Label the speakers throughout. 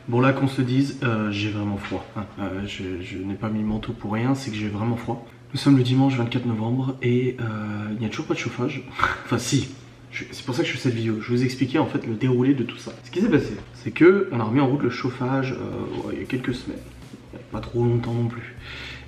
Speaker 1: Bon là qu'on se le dise, j'ai vraiment froid. Hein. Je n'ai pas mis le manteau pour rien, c'est que j'ai vraiment froid. Nous sommes le dimanche 24 novembre et il n'y a toujours pas de chauffage. Enfin si, c'est pour ça que je fais cette vidéo. Je vais vous expliquer en fait le déroulé de tout ça. Ce qui s'est passé, c'est que on a remis en route le chauffage il y a quelques semaines. Pas trop longtemps non plus.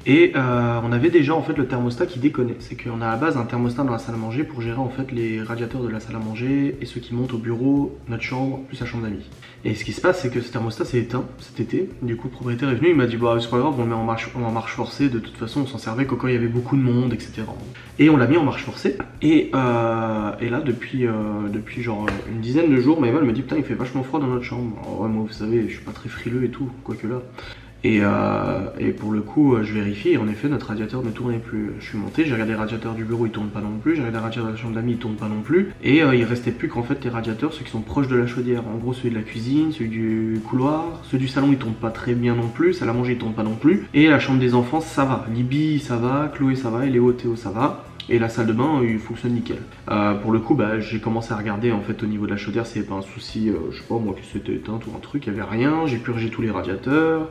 Speaker 1: Et on avait déjà en fait le thermostat qui déconnait. C'est qu'on a à la base un thermostat dans la salle à manger pour gérer en fait les radiateurs de la salle à manger et ceux qui montent au bureau, notre chambre, plus la chambre d'amis. Et ce qui se passe, c'est que ce thermostat s'est éteint cet été. Du coup, le propriétaire est venu, il m'a dit bah c'est pas grave, on le met en marche forcée. De toute façon, on s'en servait que quand il y avait beaucoup de monde, etc. Et on l'a mis en marche forcée. Et là, depuis genre une dizaine de jours, Maëva me dit putain, il fait vachement froid dans notre chambre. Alors, ouais, moi, vous savez, je suis pas très frileux et tout, quoique là. Et pour le coup, je vérifie et en effet, notre radiateur ne tournait plus. Je suis monté, j'ai regardé les radiateurs du bureau, ils tournent pas non plus. J'ai regardé les radiateurs de la chambre d'amis, ils tournent pas non plus. Et il restait plus qu'en fait les radiateurs, ceux qui sont proches de la chaudière. En gros, celui de la cuisine, celui du couloir, ceux du salon, ils tournent pas très bien non plus. Salle à manger, ils tournent pas non plus. Et la chambre des enfants, ça va. Libye, ça va. Chloé, ça va. Et Léo, Théo, ça va. Et la salle de bain, il fonctionne nickel. Pour le coup, bah, j'ai commencé à regarder en fait au niveau de la chaudière, s'il n'y avait pas un souci, je sais pas moi, que c'était éteint ou un truc, il n'y avait rien. J'ai purgé tous les radiateurs,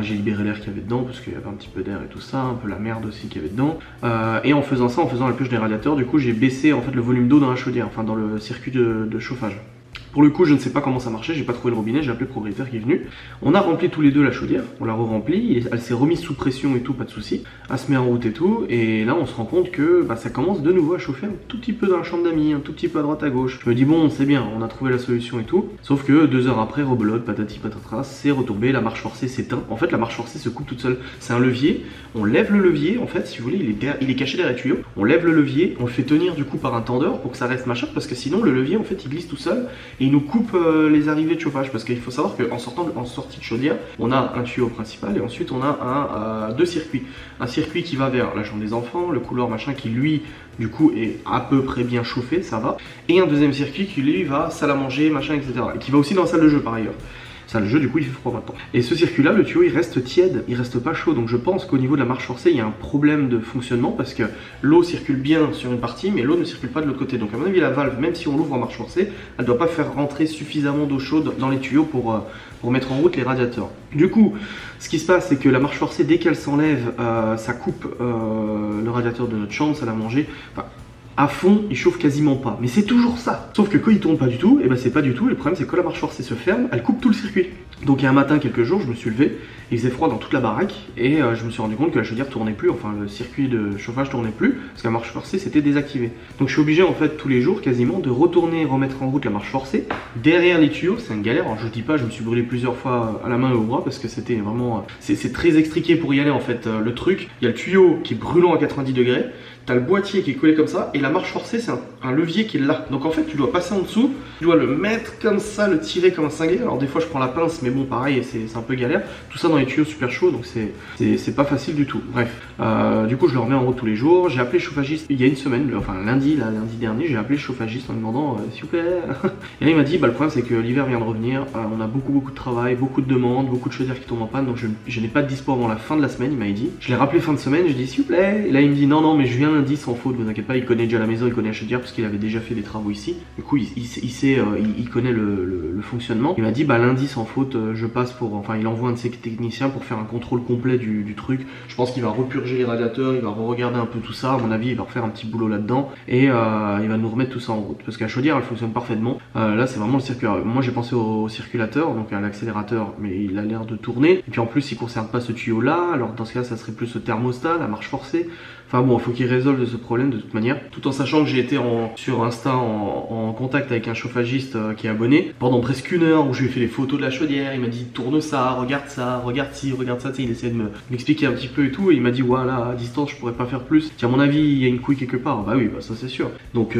Speaker 1: j'ai libéré l'air qu'il y avait dedans parce qu'il y avait un petit peu d'air et tout ça, un peu la merde aussi qu'il y avait dedans. Et en faisant ça, en faisant la purge des radiateurs, du coup, j'ai baissé en fait le volume d'eau dans la chaudière, enfin dans le circuit de chauffage. Pour le coup, je ne sais pas comment ça marchait, j'ai pas trouvé le robinet, j'ai appelé le propriétaire qui est venu. On a rempli tous les deux la chaudière, on l'a re-remplie, elle s'est remise sous pression et tout, pas de souci. Elle se met en route et tout, et là on se rend compte que bah, ça commence de nouveau à chauffer un tout petit peu dans la chambre d'amis, un tout petit peu à droite à gauche. Je me dis bon, c'est bien, on a trouvé la solution et tout. Sauf que 2 heures après, rebelote, patati patatras, c'est retombé, la marche forcée s'éteint. En fait, la marche forcée se coupe toute seule. C'est un levier, on lève le levier, en fait, si vous voulez, il est caché derrière les tuyaux. On lève le levier, on le fait tenir du coup par un tendeur pour que ça reste machin, parce que sinon le levier en fait il glisse tout seul et il nous coupe les arrivées de chauffage, parce qu'il faut savoir qu'en sortie de chaudière, on a un tuyau principal et ensuite on a deux circuits. Un circuit qui va vers la chambre des enfants, le couloir machin qui lui du coup est à peu près bien chauffé, ça va, et un deuxième circuit qui lui va salle à manger, machin, etc. et qui va aussi dans la salle de jeu par ailleurs. Ça, le jeu, du coup, il fait froid maintenant. Et ce circuit-là, le tuyau, il reste tiède, il reste pas chaud. Donc je pense qu'au niveau de la marche forcée, il y a un problème de fonctionnement parce que l'eau circule bien sur une partie, mais l'eau ne circule pas de l'autre côté. Donc à mon avis, la valve, même si on l'ouvre en marche forcée, elle ne doit pas faire rentrer suffisamment d'eau chaude dans les tuyaux pour mettre en route les radiateurs. Du coup, ce qui se passe, c'est que la marche forcée, dès qu'elle s'enlève, ça coupe le radiateur de notre chambre, salle à manger. Enfin, à fond, il chauffe quasiment pas. Mais c'est toujours ça. Sauf que quand il tourne pas du tout, et ben c'est pas du tout. Et le problème, c'est que quand la marche forcée se ferme, elle coupe tout le circuit. Donc il y a un matin, quelques jours, je me suis levé, il faisait froid dans toute la baraque, et je me suis rendu compte que la chaudière tournait plus, enfin le circuit de chauffage tournait plus, parce que la marche forcée s'était désactivée. Donc je suis obligé en fait tous les jours quasiment de retourner remettre en route la marche forcée. Derrière les tuyaux, c'est une galère. Alors je dis pas, je me suis brûlé plusieurs fois à la main et au bras, parce que c'était vraiment... c'est très extriqué pour y aller en fait. Le truc, il y a le tuyau qui est brûlant à 90 degrés, t'as le boîtier qui est collé comme ça, et la marche forcée c'est un levier qui est là. Donc en fait tu dois passer en dessous, tu dois le mettre comme ça, le tirer comme un cinglé. Alors des fois je prends la pince, mais bon pareil, c'est un peu galère. Tout ça dans les tuyaux super chauds, donc c'est pas facile du tout. Bref, du coup je le remets en route tous les jours. J'ai appelé le chauffagiste il y a une semaine, enfin lundi dernier, j'ai appelé le chauffagiste en lui demandant s'il vous plaît. Et là il m'a dit bah le problème c'est que l'hiver vient de revenir, on a beaucoup de travail, beaucoup de demandes, beaucoup de chaudières qui tombent en panne, donc je n'ai pas de dispo avant la fin de la semaine, il m'a dit. Je l'ai rappelé fin de semaine, je lui ai dit s'il vous plaît. Et là il me dit non mais je viens lundi sans faute, vous inquiétez pas, il connaît déjà la maison, il connaît la chaudière parce qu'il avait déjà fait des travaux ici. Du coup il connaît le fonctionnement. Il m'a dit bah lundi sans faute, je passe pour, enfin il envoie un de ses techniciens pour faire un contrôle complet du truc. Je pense qu'il va repurger les radiateurs, il va regarder un peu tout ça, à mon avis il va refaire un petit boulot là-dedans et il va nous remettre tout ça en route parce que la chaudière elle fonctionne parfaitement. Là c'est vraiment le circuit. Moi j'ai pensé au circulateur, donc à l'accélérateur, mais il a l'air de tourner et puis en plus il concerne pas ce tuyau là, alors dans ce cas ça serait plus le thermostat, la marche forcée. Enfin bon, il faut qu'il résolve ce problème de toute manière, tout en sachant que j'ai été sur Insta en contact avec un chauffagiste qui est abonné pendant presque 1 heure où je lui ai fait les photos de la chaudière. Il m'a dit tourne ça, regarde ci, regarde ça, il essayait de m'expliquer un petit peu et tout, et il m'a dit voilà, à distance je pourrais pas faire plus. Tiens, à mon avis il y a une couille quelque part. Bah oui, bah ça c'est sûr. Donc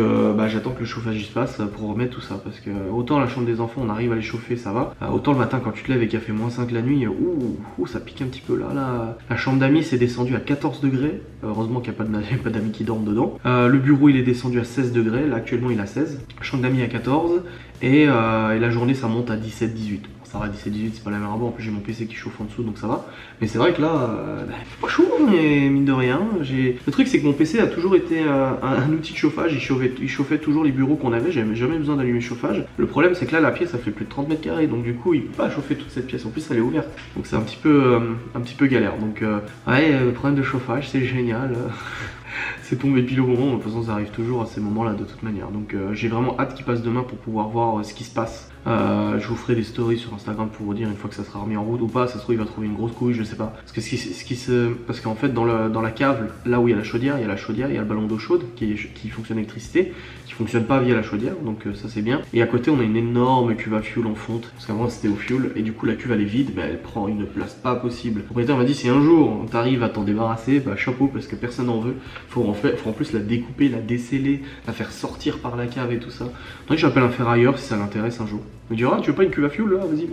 Speaker 1: j'attends que le chauffagiste passe pour remettre tout ça, parce que autant la chambre des enfants on arrive à les chauffer, ça va, autant le matin quand tu te lèves et qu'il a fait -5 la nuit, ça pique un petit peu là. La chambre d'amis c'est descendu à 14 degrés, heureusement qu'il n'y a pas d'amis qui dorment dedans. Le bureau il est descendu à 16 degrés, là actuellement il a 16. La chambre d'amis à 14 et la journée ça monte à 17-18. va 17-18, c'est pas la mer à boire. En plus j'ai mon PC qui chauffe en dessous donc ça va. Mais c'est vrai que là, il fait pas chaud, mais mine de rien. Le truc c'est que mon PC a toujours été un outil de chauffage, il chauffait toujours les bureaux qu'on avait, j'avais jamais besoin d'allumer le chauffage. Le problème c'est que là la pièce ça fait plus de 30 mètres carrés, donc du coup il peut pas chauffer toute cette pièce, en plus elle est ouverte. Donc c'est un petit peu galère. Donc ouais, le problème de chauffage c'est génial. C'est tombé pile au moment, de toute façon ça arrive toujours à ces moments là de toute manière. Donc j'ai vraiment hâte qu'il passe demain pour pouvoir voir ce qui se passe. Je vous ferai des stories sur Instagram pour vous dire une fois que ça sera remis en route ou pas. Ça se trouve il va trouver une grosse couille, je sais pas. Parce qu'en fait dans la cave, là où il y a la chaudière, il y a le ballon d'eau chaude qui fonctionne à l'électricité, qui fonctionne pas via la chaudière, donc ça c'est bien. Et à côté on a une énorme cuve à fuel en fonte, parce qu'avant c'était au fuel, et du coup la cuve elle est vide, bah, elle prend une place pas possible. Le propriétaire m'a dit si un jour t'arrives à t'en débarrasser, bah chapeau parce que personne n'en veut. Faut en plus la découper, la déceler, la faire sortir par la cave et tout ça. Donc j'appelle un ferrailleur si ça l'intéresse un jour. Il me dira, tu veux pas une cuve à fuel là? Vas-y,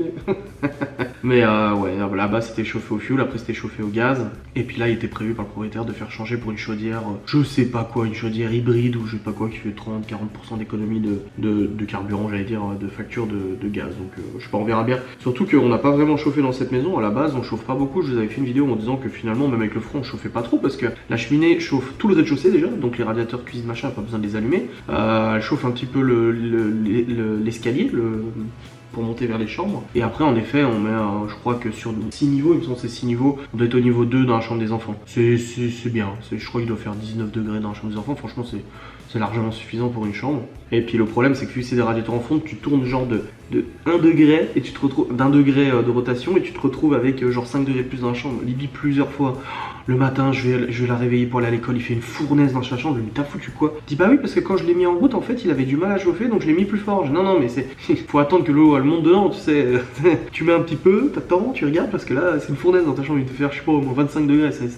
Speaker 1: mais ouais, là-bas c'était chauffé au fuel, après c'était chauffé au gaz. Et puis là, il était prévu par le propriétaire de faire changer pour une chaudière, je sais pas quoi, une chaudière hybride ou je sais pas quoi, qui fait 30-40% d'économie de carburant, j'allais dire, de facture de gaz. Donc je sais pas, on verra bien. Surtout qu'on n'a pas vraiment chauffé dans cette maison, à la base on chauffe pas beaucoup. Je vous avais fait une vidéo en disant que finalement, même avec le front, on chauffait pas trop parce que la cheminée chauffe tout le rez-de-chaussée déjà, donc les radiateurs cuisine machin, pas besoin de les allumer. Elle chauffe un petit peu l'escalier, pour monter vers les chambres. Et après, en effet, on met, je crois que sur 6 niveaux, il me semble que c'est 6 niveaux, on doit être au niveau 2 dans la chambre des enfants. C'est bien, je crois qu'il doit faire 19 degrés dans la chambre des enfants, franchement c'est largement suffisant pour une chambre. Et puis le problème c'est que vu que c'est des radiateurs en fonte, tu tournes genre de 1 degré et tu te retrouves d'1 degré de rotation et tu te retrouves avec genre 5 degrés de plus dans la chambre. Libye plusieurs fois. Le matin je vais la réveiller pour aller à l'école, il fait une fournaise dans sa chambre, je lui dis t'as foutu quoi? Il dit bah oui parce que quand je l'ai mis en route en fait il avait du mal à chauffer donc je l'ai mis plus fort. Je dis, non mais c'est faut attendre que l'eau elle monte dedans, tu sais. Tu mets un petit peu, t'attends, tu regardes parce que là c'est une fournaise dans ta chambre, il te fait je sais pas au moins 25 degrés, c'est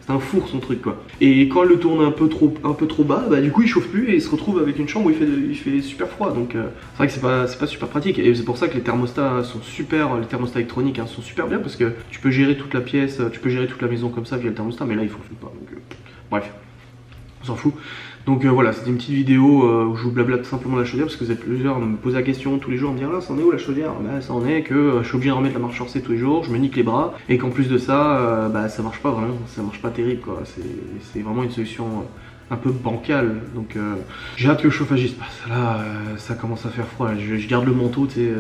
Speaker 1: un four son truc quoi. Et quand elle le tourne un peu trop bas, bah du coup il chauffe plus et il se retrouve avec une chambre où il fait super froid. Donc c'est vrai que c'est pas super pratique et c'est pour ça que les thermostats sont super, les thermostats électroniques sont super bien parce que tu peux gérer toute la pièce, tu peux gérer toute la maison comme ça via le thermostat, mais là il fonctionne pas. Donc bref, on s'en fout. Donc voilà, c'était une petite vidéo où je vous blablate simplement la chaudière parce que vous êtes plusieurs à me poser la question tous les jours, à me dire là, ça en est où la chaudière? Bah ça en est que je suis obligé de remettre la marche forcée tous les jours, je me nique les bras et qu'en plus de ça, bah ça marche pas vraiment, ça marche pas terrible quoi. C'est vraiment une solution un peu bancale. Donc j'ai hâte que le chauffage se passe. Là, ça commence à faire froid. Je garde le manteau, tu sais.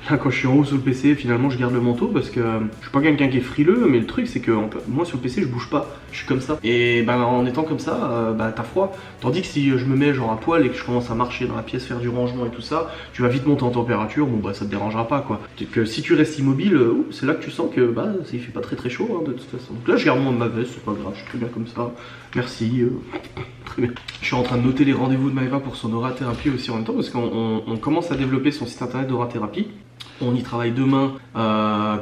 Speaker 1: Là, quand je suis en haut sur le PC, finalement, je garde le manteau parce que je suis pas quelqu'un qui est frileux, mais le truc, c'est que moi, sur le PC, je bouge pas. Je suis comme ça. Et bah, en étant comme ça, bah, t'as froid. Tandis que si je me mets genre à poil et que je commence à marcher dans la pièce, faire du rangement et tout ça, tu vas vite monter en température. Bon, bah, ça te dérangera pas, quoi. Que si tu restes immobile, c'est là que tu sens que bah, il fait pas très chaud, hein, de toute façon. Donc là, je garde ma veste, c'est pas grave, je suis très bien comme ça. Merci. Très bien. Je suis en train de noter les rendez-vous de Maëva pour son aura-thérapie aussi en même temps parce qu'on commence à développer son site internet d'aura-thérapie. On y travaille demain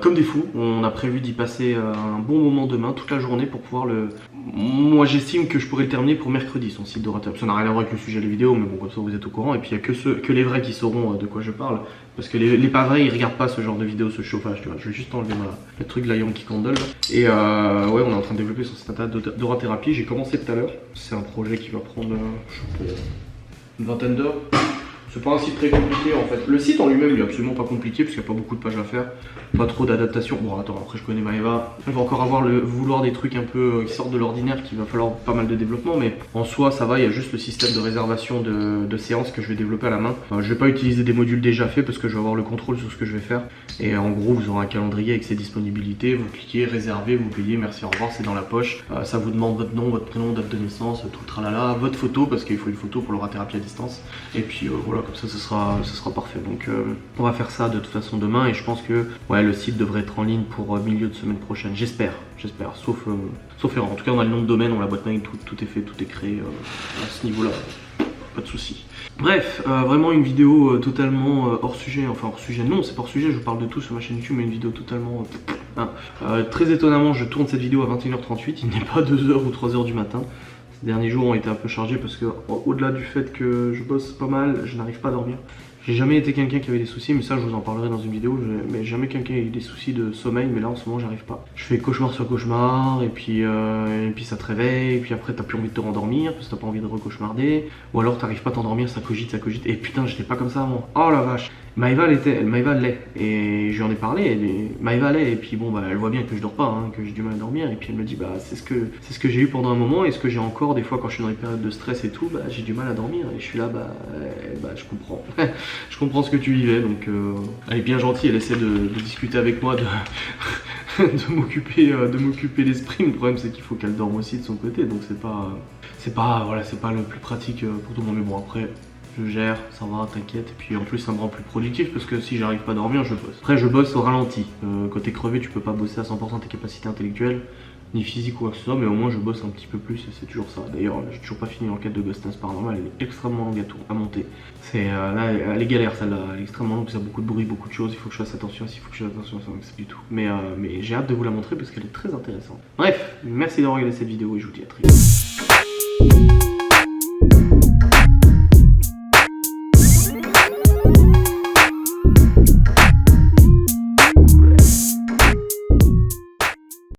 Speaker 1: comme des fous. On a prévu d'y passer un bon moment demain, toute la journée pour pouvoir le... Moi j'estime que je pourrais le terminer pour mercredi, son site d'aura-thérapie. Ça n'a rien à voir avec le sujet des vidéos, mais bon comme ça vous êtes au courant. Et puis il n'y a que les vrais qui sauront de quoi je parle. Parce que les pas vrais ils regardent pas ce genre de vidéos, ce chauffage, tu vois. Je vais juste enlever le truc de la Yankee Candle. Et ouais, on est en train de développer son site internet d'aura-thérapie. J'ai commencé tout à l'heure. C'est un projet qui va prendre je sais pas, une vingtaine d'heures. C'est pas un site très compliqué en fait. Le site en lui-même il est absolument pas compliqué parce qu'il n'y a pas beaucoup de pages à faire, pas trop d'adaptation. Bon attends, après je connais Maëva, elle va encore avoir vouloir des trucs un peu qui sortent de l'ordinaire, qu'il va falloir pas mal de développement, mais en soi ça va, il y a juste le système de réservation de séances que je vais développer à la main. Je vais pas utiliser des modules déjà faits parce que je vais avoir le contrôle sur ce que je vais faire. Et en gros vous aurez un calendrier avec ses disponibilités, vous cliquez, réservez, vous payez, merci, au revoir, c'est dans la poche. Ça vous demande votre nom, votre prénom, date de naissance, tout le tralala, votre photo parce qu'il faut une photo pour l'aura-thérapie à distance. Et puis voilà, comme ça ce sera parfait. Donc on va faire ça de toute façon demain et je pense que ouais, le site devrait être en ligne pour milieu de semaine prochaine, j'espère, sauf erreur. En tout cas on a le nom de domaine, on a la boîte mail, tout est fait, tout est créé à ce niveau là, pas de soucis. Bref, vraiment une vidéo totalement hors sujet, enfin hors sujet, non c'est pas hors sujet, je vous parle de tout sur ma chaîne YouTube, mais une vidéo totalement... très étonnamment je tourne cette vidéo à 21h38, il n'est pas 2h ou 3h du matin. Ces derniers jours ont été un peu chargés parce que au-delà du fait que je bosse pas mal, je n'arrive pas à dormir. J'ai jamais été quelqu'un qui avait des soucis, mais ça je vous en parlerai dans une vidéo, mais jamais quelqu'un qui a eu des soucis de sommeil, mais là en ce moment j'arrive pas. Je fais cauchemar sur cauchemar, et puis ça te réveille, et puis après t'as plus envie de te rendormir, parce que t'as pas envie de recauchemarder, ou alors t'arrives pas à t'endormir, ça cogite, et putain j'étais pas comme ça avant, oh la vache. Maëva l'est, et je lui en ai parlé, Maëva l'est, et puis bon bah elle voit bien que je dors pas, hein, que j'ai du mal à dormir, et puis elle me dit bah c'est ce que j'ai eu pendant un moment, et ce que j'ai encore des fois quand je suis dans les périodes de stress et tout, bah j'ai du mal à dormir, et je suis là bah je comprends, je comprends ce que tu vivais, donc elle est bien gentille, elle essaie de discuter avec moi, de m'occuper l'esprit. Le problème c'est qu'il faut qu'elle dorme aussi de son côté, donc c'est pas le plus pratique pour tout le monde, mais bon après je gère, ça va, t'inquiète. Et puis en plus, ça me rend plus productif parce que si j'arrive pas à dormir, je bosse. Après, je bosse au ralenti. Quand t'es crevé, tu peux pas bosser à 100% tes capacités intellectuelles, ni physiques ou quoi que ce soit, mais au moins je bosse un petit peu plus et c'est toujours ça. D'ailleurs, j'ai toujours pas fini l'enquête de Ghostness Paranormal, elle est extrêmement longue à monter. Là, elle est galère celle-là, elle est extrêmement longue, ça a beaucoup de bruit, beaucoup de choses, il faut que je fasse attention, il faut que je fasse attention, c'est du tout. Mais j'ai hâte de vous la montrer parce qu'elle est très intéressante. Bref, merci d'avoir regardé cette vidéo et je vous dis à très vite.